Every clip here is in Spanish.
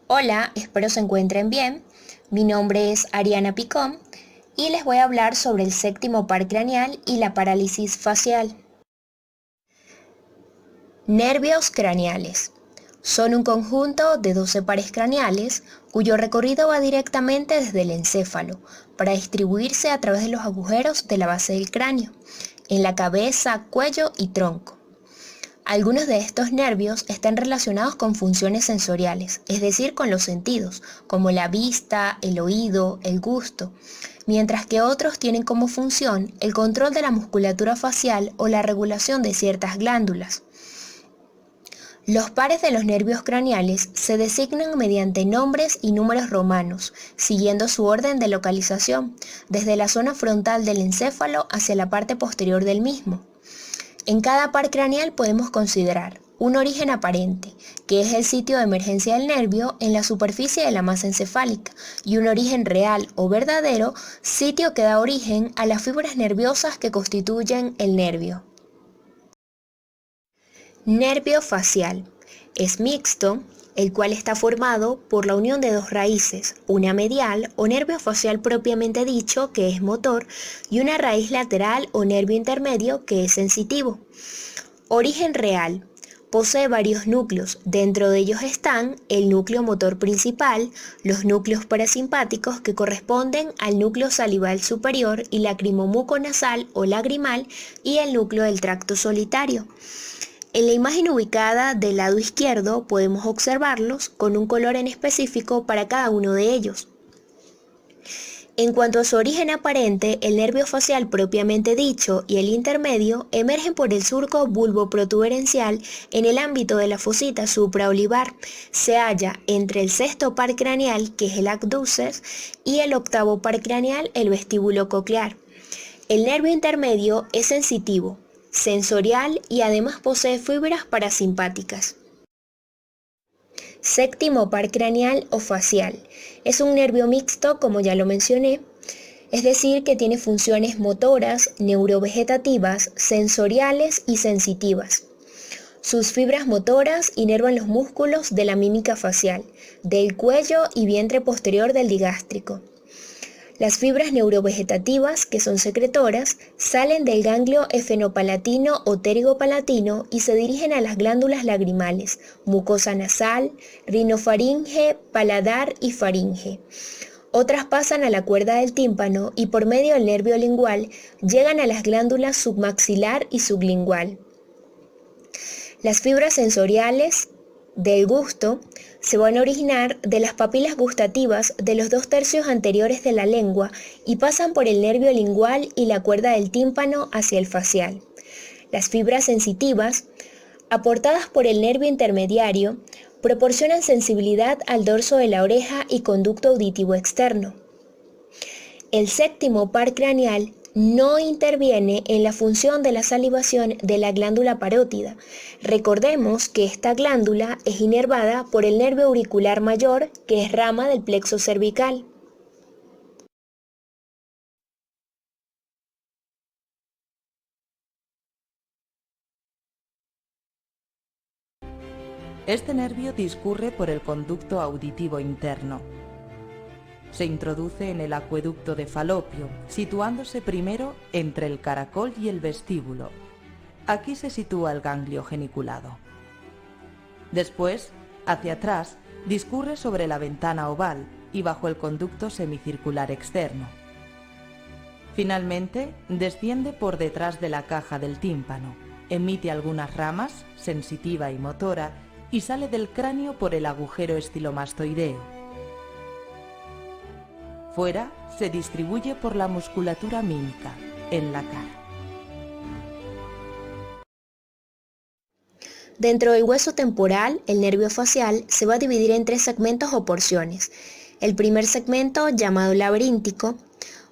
Hola, espero se encuentren bien. Mi nombre es Ariana Picón y les voy a hablar sobre el séptimo par craneal y la parálisis facial. Nervios craneales. Son un conjunto de 12 pares craneales cuyo recorrido va directamente desde el encéfalo para distribuirse a través de los agujeros de la base del cráneo, en la cabeza, cuello y tronco. Algunos de estos nervios están relacionados con funciones sensoriales, es decir, con los sentidos, como la vista, el oído, el gusto, mientras que otros tienen como función el control de la musculatura facial o la regulación de ciertas glándulas. Los pares de los nervios craneales se designan mediante nombres y números romanos, siguiendo su orden de localización, desde la zona frontal del encéfalo hacia la parte posterior del mismo. En cada par craneal podemos considerar un origen aparente, que es el sitio de emergencia del nervio en la superficie de la masa encefálica, y un origen real o verdadero, sitio que da origen a las fibras nerviosas que constituyen el nervio. Nervio facial. Es mixto, el cual está formado por la unión de dos raíces, una medial o nervio facial propiamente dicho, que es motor, y una raíz lateral o nervio intermedio, que es sensitivo. Origen real. Posee varios núcleos, dentro de ellos están el núcleo motor principal, los núcleos parasimpáticos que corresponden al núcleo salival superior y lacrimomuconasal o lagrimal y el núcleo del tracto solitario. En la imagen ubicada del lado izquierdo podemos observarlos con un color en específico para cada uno de ellos. En cuanto a su origen aparente, el nervio facial propiamente dicho y el intermedio emergen por el surco bulboprotuberencial en el ámbito de la fosita supraolivar. Se halla entre el sexto par craneal, que es el abducens, y el octavo par craneal, el vestíbulo coclear. El nervio intermedio es sensitivo, sensorial y además posee fibras parasimpáticas. Séptimo par craneal o facial. Es un nervio mixto, como ya lo mencioné, es decir, que tiene funciones motoras, neurovegetativas, sensoriales y sensitivas. Sus fibras motoras inervan los músculos de la mímica facial, del cuello y vientre posterior del digástrico. Las fibras neurovegetativas, que son secretoras, salen del ganglio efenopalatino o pterigopalatino y se dirigen a las glándulas lagrimales, mucosa nasal, rinofaringe, paladar y faringe. Otras pasan a la cuerda del tímpano y por medio del nervio lingual llegan a las glándulas submaxilar y sublingual. Las fibras sensoriales del gusto se van a originar de las papilas gustativas de los 2/3 anteriores de la lengua y pasan por el nervio lingual y la cuerda del tímpano hacia el facial. Las fibras sensitivas, aportadas por el nervio intermediario, proporcionan sensibilidad al dorso de la oreja y conducto auditivo externo. El séptimo par craneal no interviene en la función de la salivación de la glándula parótida. Recordemos que esta glándula es inervada por el nervio auricular mayor, que es rama del plexo cervical. Este nervio discurre por el conducto auditivo interno. Se introduce en el acueducto de Falopio, situándose primero entre el caracol y el vestíbulo. Aquí se sitúa el ganglio geniculado. Después, hacia atrás, discurre sobre la ventana oval y bajo el conducto semicircular externo. Finalmente, desciende por detrás de la caja del tímpano, emite algunas ramas, sensitiva y motora, y sale del cráneo por el agujero estilomastoideo. Fuera se distribuye por la musculatura mímica, en la cara. Dentro del hueso temporal, el nervio facial se va a dividir en 3 segmentos o porciones. El primer segmento, llamado laberíntico,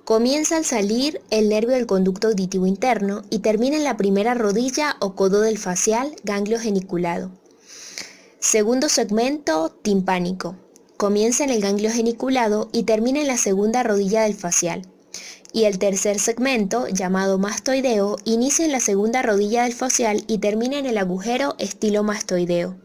comienza al salir el nervio del conducto auditivo interno y termina en la primera rodilla o codo del facial, ganglio geniculado. Segundo segmento, timpánico. Comienza en el ganglio geniculado y termina en la segunda rodilla del facial. Y el tercer segmento, llamado mastoideo, inicia en la segunda rodilla del facial y termina en el agujero estilomastoideo.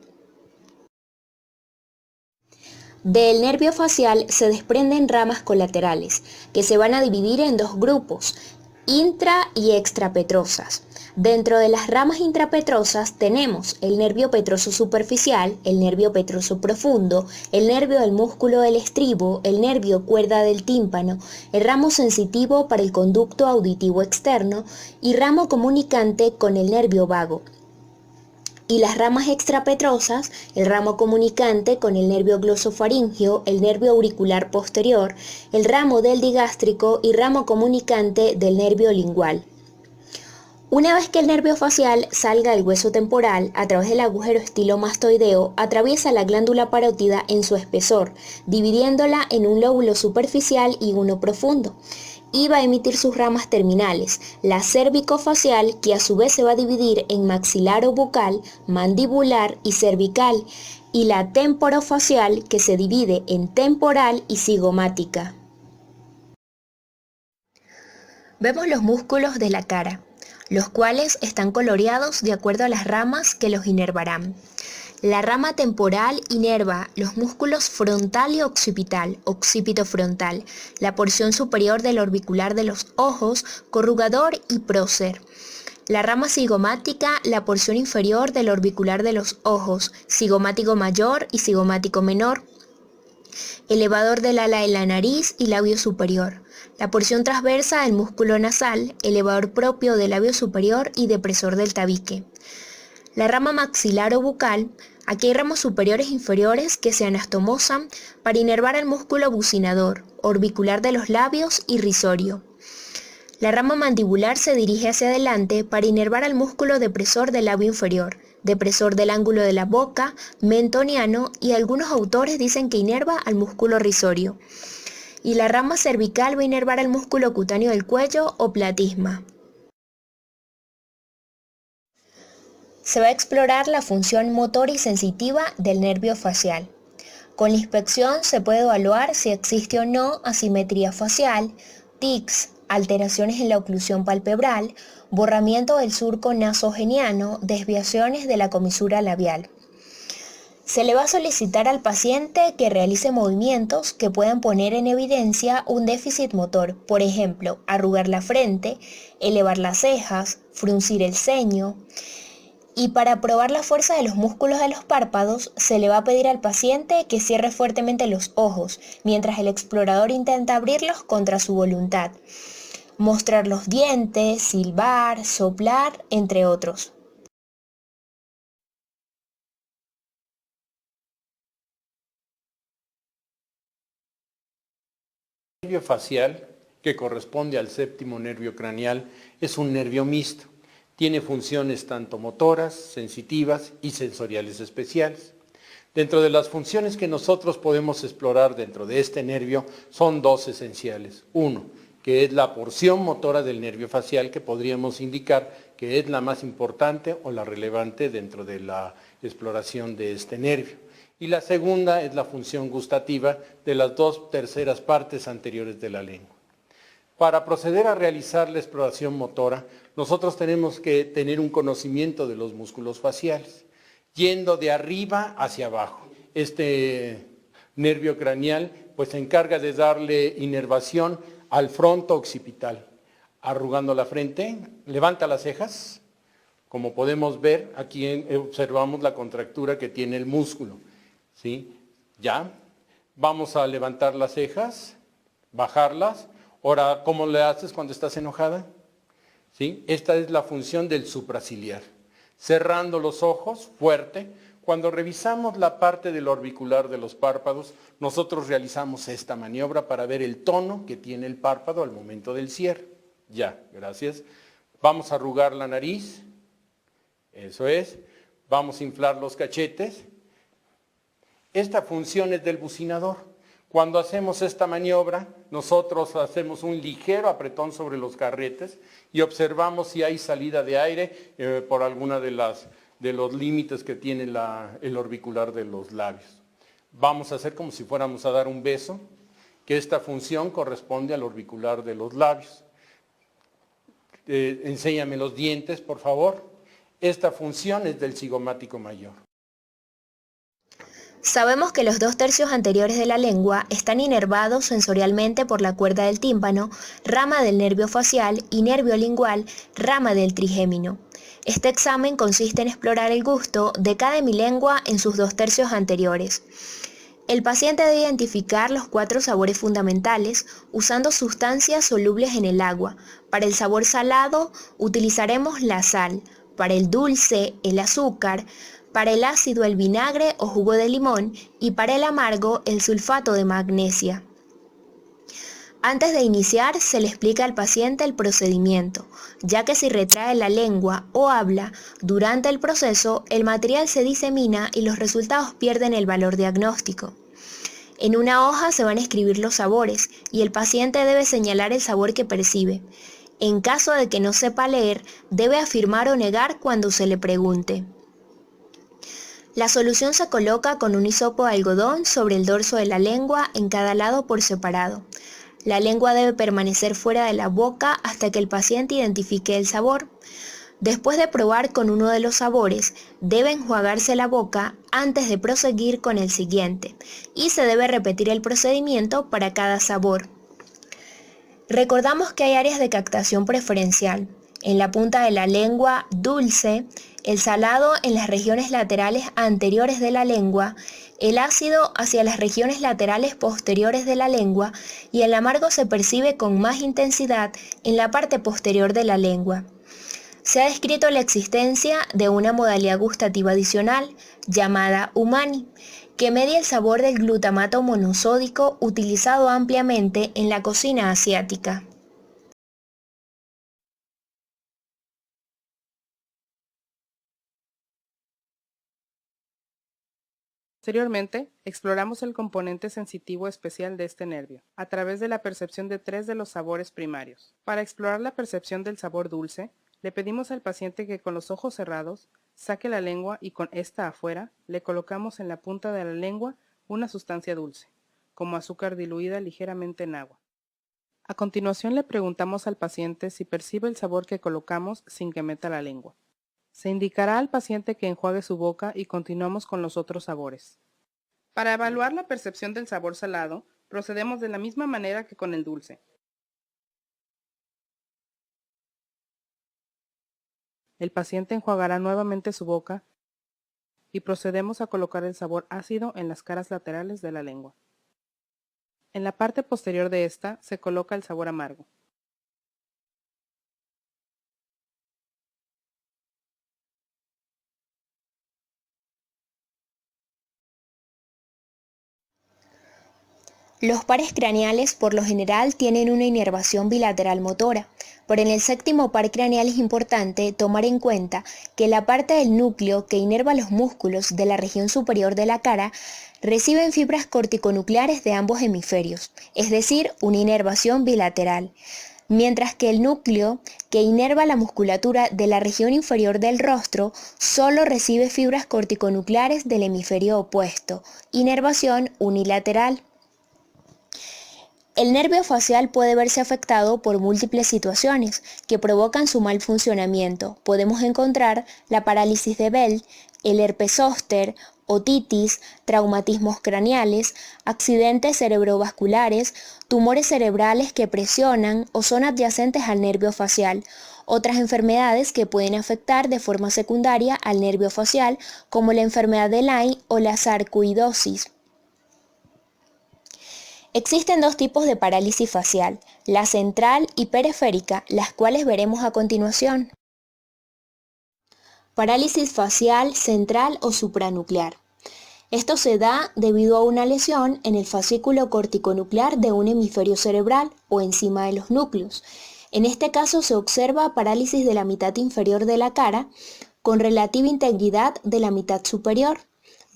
Del nervio facial se desprenden ramas colaterales, que se van a dividir en dos grupos, intra y extrapetrosas. Dentro de las ramas intrapetrosas tenemos el nervio petroso superficial, el nervio petroso profundo, el nervio del músculo del estribo, el nervio cuerda del tímpano, el ramo sensitivo para el conducto auditivo externo y ramo comunicante con el nervio vago. Y las ramas extrapetrosas, el ramo comunicante con el nervio glosofaringeo, el nervio auricular posterior, el ramo del digástrico y ramo comunicante del nervio lingual. Una vez que el nervio facial salga del hueso temporal a través del agujero estilomastoideo, atraviesa la glándula parótida en su espesor, dividiéndola en un lóbulo superficial y uno profundo, y va a emitir sus ramas terminales, la cérvico-facial, que a su vez se va a dividir en maxilaro-bucal, mandibular y cervical, y la temporofacial, que se divide en temporal y cigomática. Vemos los músculos de la cara, los cuales están coloreados de acuerdo a las ramas que los inervarán. La rama temporal inerva los músculos frontal y occipital, occipito frontal, la porción superior del orbicular de los ojos, corrugador y prócer. La rama cigomática, la porción inferior del orbicular de los ojos, cigomático mayor y cigomático menor. Elevador del ala de la nariz y labio superior. La porción transversa del músculo nasal, elevador propio del labio superior y depresor del tabique. La rama maxilar o bucal, aquí hay ramos superiores e inferiores que se anastomosan para inervar el músculo bucinador, orbicular de los labios y risorio. La rama mandibular se dirige hacia adelante para inervar al músculo depresor del labio inferior, depresor del ángulo de la boca, mentoniano, y algunos autores dicen que inerva al músculo risorio. Y la rama cervical va a inervar al músculo cutáneo del cuello o platisma. Se va a explorar la función motora y sensitiva del nervio facial. Con la inspección se puede evaluar si existe o no asimetría facial, tics, alteraciones en la oclusión palpebral, borramiento del surco nasogeniano, desviaciones de la comisura labial. Se le va a solicitar al paciente que realice movimientos que puedan poner en evidencia un déficit motor, por ejemplo, arrugar la frente, elevar las cejas, fruncir el ceño. Y para probar la fuerza de los músculos de los párpados, se le va a pedir al paciente que cierre fuertemente los ojos, mientras el explorador intenta abrirlos contra su voluntad. Mostrar los dientes, silbar, soplar, entre otros. El nervio facial, que corresponde al séptimo nervio craneal, es un nervio mixto. Tiene funciones tanto motoras, sensitivas y sensoriales especiales. Dentro de las funciones que nosotros podemos explorar dentro de este nervio son dos esenciales. Uno, que es la porción motora del nervio facial, que podríamos indicar que es la más importante o la relevante dentro de la exploración de este nervio. Y la segunda es la función gustativa de las dos terceras partes anteriores de la lengua. Para proceder a realizar la exploración motora, nosotros tenemos que tener un conocimiento de los músculos faciales, yendo de arriba hacia abajo. Este nervio craneal pues se encarga de darle inervación al fronto occipital, arrugando la frente, levanta las cejas. Como podemos ver, aquí observamos la contractura que tiene el músculo. ¿Sí? Ya, vamos a levantar las cejas, bajarlas. Ahora, ¿cómo le haces cuando estás enojada? ¿Sí? Esta es la función del supraciliar. Cerrando los ojos, fuerte. Cuando revisamos la parte del orbicular de los párpados, nosotros realizamos esta maniobra para ver el tono que tiene el párpado al momento del cierre. Ya, gracias. Vamos a arrugar la nariz. Eso es. Vamos a inflar los cachetes. Esta función es del bucinador. Cuando hacemos esta maniobra, nosotros hacemos un ligero apretón sobre los carretes y observamos si hay salida de aire por alguna de los límites que tiene el orbicular de los labios. Vamos a hacer como si fuéramos a dar un beso, que esta función corresponde al orbicular de los labios. Enséñame los dientes, por favor. Esta función es del cigomático mayor. Sabemos que los 2/3 anteriores de la lengua están inervados sensorialmente por la cuerda del tímpano, rama del nervio facial, y nervio lingual, rama del trigémino. Este examen consiste en explorar el gusto de cada hemilengua en sus 2/3 anteriores. El paciente debe identificar los 4 sabores fundamentales usando sustancias solubles en el agua. Para el sabor salado utilizaremos la sal, para el dulce el azúcar, para el ácido el vinagre o jugo de limón y para el amargo el sulfato de magnesia. Antes de iniciar se le explica al paciente el procedimiento, ya que si retrae la lengua o habla durante el proceso, el material se disemina y los resultados pierden el valor diagnóstico. En una hoja se van a escribir los sabores y el paciente debe señalar el sabor que percibe. En caso de que no sepa leer, debe afirmar o negar cuando se le pregunte. La solución se coloca con un hisopo de algodón sobre el dorso de la lengua en cada lado por separado. La lengua debe permanecer fuera de la boca hasta que el paciente identifique el sabor. Después de probar con uno de los sabores, debe enjuagarse la boca antes de proseguir con el siguiente y se debe repetir el procedimiento para cada sabor. Recordamos que hay áreas de captación preferencial. En la punta de la lengua dulce, el salado en las regiones laterales anteriores de la lengua, el ácido hacia las regiones laterales posteriores de la lengua y el amargo se percibe con más intensidad en la parte posterior de la lengua. Se ha descrito la existencia de una modalidad gustativa adicional llamada umami, que media el sabor del glutamato monosódico utilizado ampliamente en la cocina asiática. Posteriormente, exploramos el componente sensitivo especial de este nervio, a través de la percepción de 3 de los sabores primarios. Para explorar la percepción del sabor dulce, le pedimos al paciente que con los ojos cerrados saque la lengua y con esta afuera le colocamos en la punta de la lengua una sustancia dulce, como azúcar diluida ligeramente en agua. A continuación le preguntamos al paciente si percibe el sabor que colocamos sin que meta la lengua. Se indicará al paciente que enjuague su boca y continuamos con los otros sabores. Para evaluar la percepción del sabor salado, procedemos de la misma manera que con el dulce. El paciente enjuagará nuevamente su boca y procedemos a colocar el sabor ácido en las caras laterales de la lengua. En la parte posterior de esta se coloca el sabor amargo. Los pares craneales por lo general tienen una inervación bilateral motora, pero en el séptimo par craneal es importante tomar en cuenta que la parte del núcleo que inerva los músculos de la región superior de la cara reciben fibras corticonucleares de ambos hemisferios, es decir, una inervación bilateral, mientras que el núcleo que inerva la musculatura de la región inferior del rostro solo recibe fibras corticonucleares del hemisferio opuesto, inervación unilateral. El nervio facial puede verse afectado por múltiples situaciones que provocan su mal funcionamiento. Podemos encontrar la parálisis de Bell, el herpes zóster, otitis, traumatismos craneales, accidentes cerebrovasculares, tumores cerebrales que presionan o son adyacentes al nervio facial. Otras enfermedades que pueden afectar de forma secundaria al nervio facial, como la enfermedad de Lyme o la sarcoidosis. Existen 2 tipos de parálisis facial, la central y periférica, las cuales veremos a continuación. Parálisis facial central o supranuclear. Esto se da debido a una lesión en el fascículo corticonuclear de un hemisferio cerebral o encima de los núcleos. En este caso se observa parálisis de la mitad inferior de la cara con relativa integridad de la mitad superior,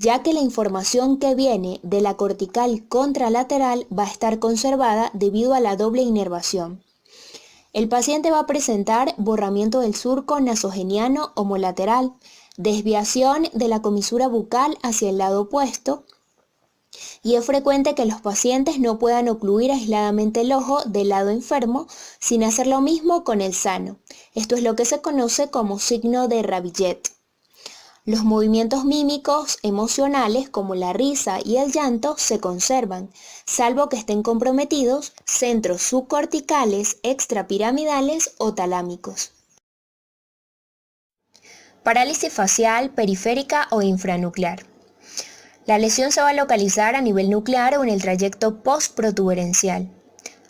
ya que la información que viene de la cortical contralateral va a estar conservada debido a la doble inervación. El paciente va a presentar borramiento del surco nasogeniano homolateral, desviación de la comisura bucal hacia el lado opuesto, y es frecuente que los pacientes no puedan ocluir aisladamente el ojo del lado enfermo sin hacer lo mismo con el sano. Esto es lo que se conoce como signo de Rabillet. Los movimientos mímicos emocionales como la risa y el llanto se conservan, salvo que estén comprometidos centros subcorticales, extrapiramidales o talámicos. Parálisis facial, periférica o infranuclear. La lesión se va a localizar a nivel nuclear o en el trayecto postprotuberencial.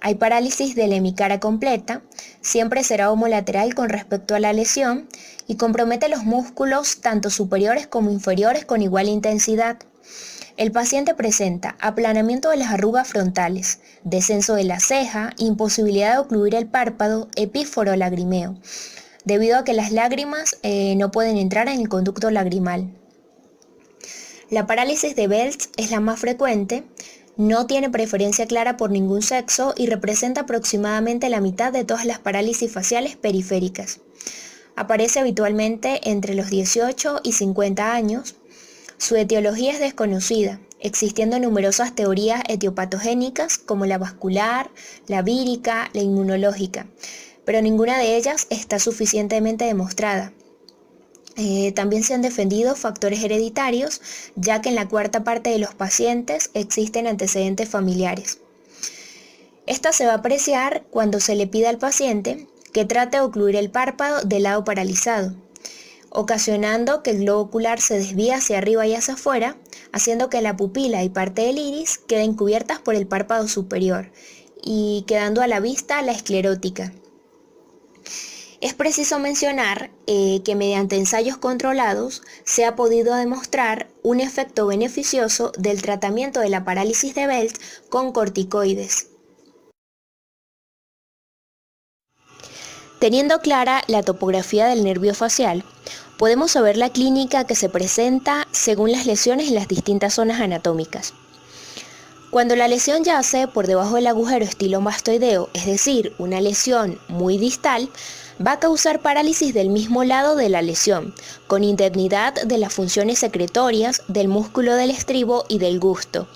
Hay parálisis de la hemicara completa, siempre será homolateral con respecto a la lesión y compromete los músculos tanto superiores como inferiores con igual intensidad. El paciente presenta aplanamiento de las arrugas frontales, descenso de la ceja, imposibilidad de ocluir el párpado, epíforo lagrimeo, debido a que las lágrimas no pueden entrar en el conducto lagrimal. La parálisis de Belt es la más frecuente, no tiene preferencia clara por ningún sexo y representa aproximadamente la mitad de todas las parálisis faciales periféricas. Aparece habitualmente entre los 18 y 50 años. Su etiología es desconocida, existiendo numerosas teorías etiopatogénicas como la vascular, la vírica, la inmunológica, pero ninguna de ellas está suficientemente demostrada. También se han defendido factores hereditarios, ya que en la cuarta parte de los pacientes existen antecedentes familiares. Esta se va a apreciar cuando se le pide al paciente que trate de ocluir el párpado del lado paralizado, ocasionando que el globo ocular se desvíe hacia arriba y hacia afuera, haciendo que la pupila y parte del iris queden cubiertas por el párpado superior y quedando a la vista la esclerótica. Es preciso mencionar que mediante ensayos controlados se ha podido demostrar un efecto beneficioso del tratamiento de la parálisis de Belt con corticoides. Teniendo clara la topografía del nervio facial, podemos saber la clínica que se presenta según las lesiones en las distintas zonas anatómicas. Cuando la lesión yace por debajo del agujero estilomastoideo, es decir, una lesión muy distal, va a causar parálisis del mismo lado de la lesión, con indemnidad de las funciones secretorias, del músculo del estribo y del gusto.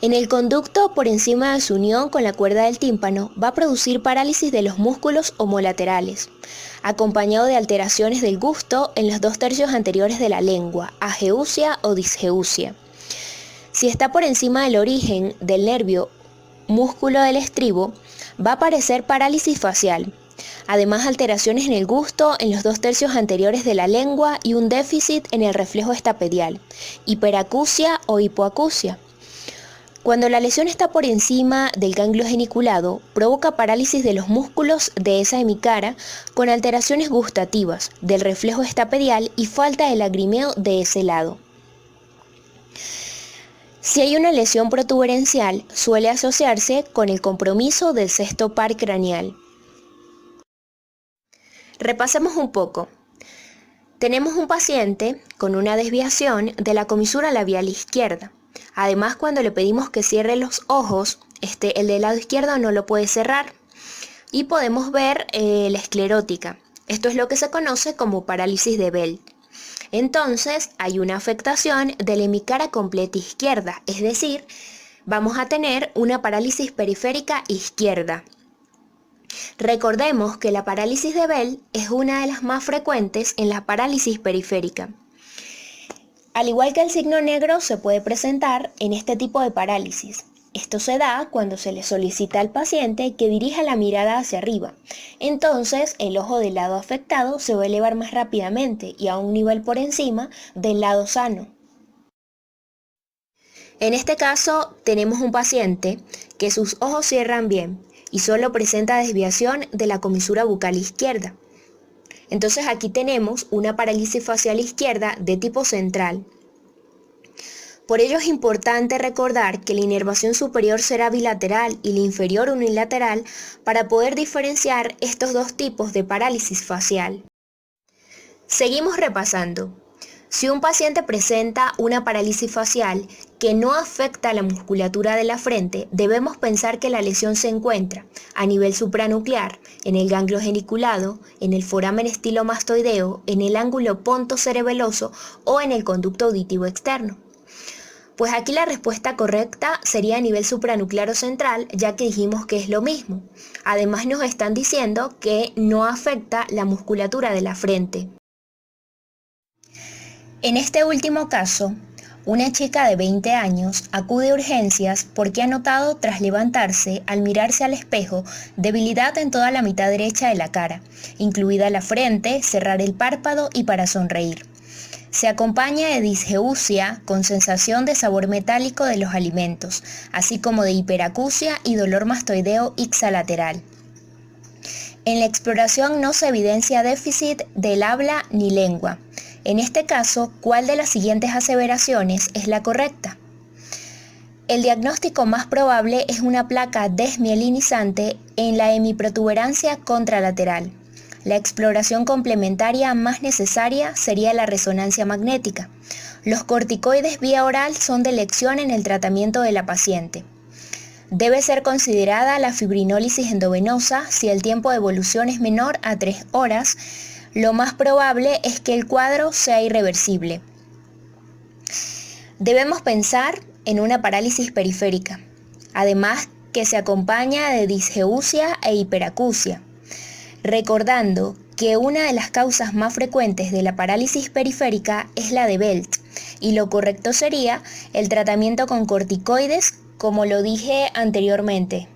En el conducto por encima de su unión con la cuerda del tímpano va a producir parálisis de los músculos homolaterales, acompañado de alteraciones del gusto en los 2/3 anteriores de la lengua, ageusia o disgeusia. Si está por encima del origen del nervio músculo del estribo, va a aparecer parálisis facial. Además, alteraciones en el gusto en los 2/3 anteriores de la lengua y un déficit en el reflejo estapedial, hiperacusia o hipoacusia. Cuando la lesión está por encima del ganglio geniculado, provoca parálisis de los músculos de esa hemicara con alteraciones gustativas, del reflejo estapedial y falta de lagrimeo de ese lado. Si hay una lesión protuberencial, suele asociarse con el compromiso del sexto par craneal. Repasemos un poco. Tenemos un paciente con una desviación de la comisura labial izquierda. Además, cuando le pedimos que cierre los ojos, el del lado izquierdo no lo puede cerrar. Y podemos ver la esclerótica. Esto es lo que se conoce como parálisis de Belt. Entonces, hay una afectación de la hemicara completa izquierda, es decir, vamos a tener una parálisis periférica izquierda. Recordemos que la parálisis de Belt es una de las más frecuentes en la parálisis periférica. Al igual que el signo negro se puede presentar en este tipo de parálisis. Esto se da cuando se le solicita al paciente que dirija la mirada hacia arriba. Entonces, el ojo del lado afectado se va a elevar más rápidamente y a un nivel por encima del lado sano. En este caso, tenemos un paciente que sus ojos cierran bien y solo presenta desviación de la comisura bucal izquierda. Entonces aquí tenemos una parálisis facial izquierda de tipo central. Por ello es importante recordar que la inervación superior será bilateral y la inferior unilateral para poder diferenciar estos dos tipos de parálisis facial. Seguimos repasando. Si un paciente presenta una parálisis facial que no afecta a la musculatura de la frente, debemos pensar que la lesión se encuentra a nivel supranuclear, en el ganglio geniculado, en el foramen estilomastoideo, en el ángulo pontocerebeloso o en el conducto auditivo externo. Pues aquí la respuesta correcta sería a nivel supranuclear o central, ya que dijimos que es lo mismo. Además nos están diciendo que no afecta la musculatura de la frente. En este último caso, una chica de 20 años acude a urgencias porque ha notado tras levantarse, al mirarse al espejo, debilidad en toda la mitad derecha de la cara, incluida la frente, cerrar el párpado y para sonreír. Se acompaña de disgeusia con sensación de sabor metálico de los alimentos, así como de hiperacusia y dolor mastoideo ixalateral. En la exploración no se evidencia déficit del habla ni lengua. En este caso, ¿cuál de las siguientes aseveraciones es la correcta? El diagnóstico más probable es una placa desmielinizante en la hemiprotuberancia contralateral. La exploración complementaria más necesaria sería la resonancia magnética. Los corticoides vía oral son de elección en el tratamiento de la paciente. Debe ser considerada la fibrinólisis endovenosa si el tiempo de evolución es menor a 3 horas. Lo más probable es que el cuadro sea irreversible. Debemos pensar en una parálisis periférica, además que se acompaña de disgeusia e hiperacusia, recordando que una de las causas más frecuentes de la parálisis periférica es la de Belt, y lo correcto sería el tratamiento con corticoides, como lo dije anteriormente.